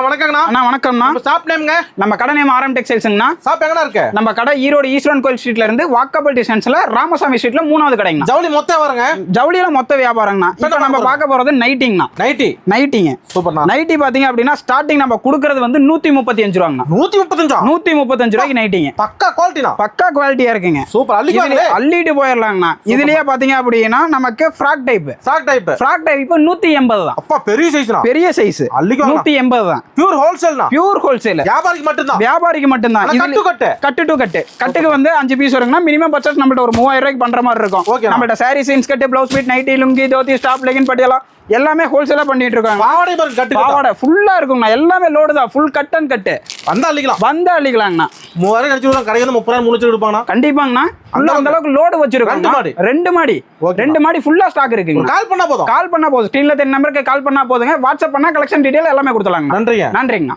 வணக்கங்கண்ணா. அண்ணா வணக்கம்ண்ணா. ஷாப் நேம்ங்க? நம்ம கடை நேம் ஆர்எம் டெக்ஸ்டைல்ஸ்ங்கண்ணா. ஷாப் எங்கண்ணா இருக்கு? நம்ம கடை ஈரோடு ஈஸ்வரன் கோயில் ஸ்ட்ரீட்ல இருந்து வாக்கபிள் டிஸ்டன்ஸ்ல ராமசாமி ஸ்ட்ரீட்ல 3வது கடைங்கண்ணா. ஜவுளி மொத்தம் வரங்க? ஜவுளியில மொத்த வியாபாரங்கண்ணா. இப்போ நம்ம பார்க்க போறது நைட்டிங்கண்ணா. நைட்டிங்க சூப்பர்ண்ணா. நைட்டி பாத்தீங்க அப்படின்னா ஸ்டார்டிங் நம்ம கொடுக்கறது வந்து 135 ரூபாங்கண்ணா. 135 ரூபாய்க்கு நைட்டிங்க. பக்கா குவாலிட்டினா? பக்கா குவாலிட்டியா இருக்குங்க. சூப்பர். அள்ளிட்டு போயிடலாங்கண்ணா. இதுலயே பாத்தீங்க அப்படின்னா நமக்கு ஃப்ராக் டைப் 180 தான். அப்பா பெரிய சைஸ்னா? பெரிய சைஸ் 180 தான். Pure wholesale. Pure wholesale. வியாபாரிக்கு மட்டும்தான். கட்டுக்கு வந்து 5 பீஸ் வருங்கண்ணா. மினிமம் பர்ச்சேஸ் நம்மள்ட்ட ஒரு 3000 ரூபாய்க்கு பண்ற மாதிரி இருக்கும். நம்மள்ட்ட சாரி, சீன்ஸ் கட்டு, blouse bit, nighty, lungi, dhoti, ஸ்டாப், லெகின், பட்டியாலா எல்லாமே ஹோல்சேலா பண்ணிட்டு இருக்காங்க. பாவாடை ஃபுல்லா இருக்குங்கண்ணா. எல்லாமே லோடு தான். ஃபுல் கட் அண்ட் கட்டு. வந்து அள்ளிக்கலாங்கண்ணா. 3000 கழிச்சு கடைக்கு 30,000 3 லட்சம் எடுப்பாங்கண்ணா. கண்டிப்பாங்கண்ணா. அந்த அளவுக்கு லோடு வச்சிருக்கோம். 2 மாடி ஃபுல்லா ஸ்டாக் இருக்குங்க. கால் பண்ணா போதும். ஸ்கிரீன்ல தெரிய நம்பருக்கு கால் பண்ணா போதுங்க. வாட்ஸ்அப் பண்ணா கலெக்ஷன் டீடைல் எல்லாமே கொடுத்துலாங்க. நன்றிங்க.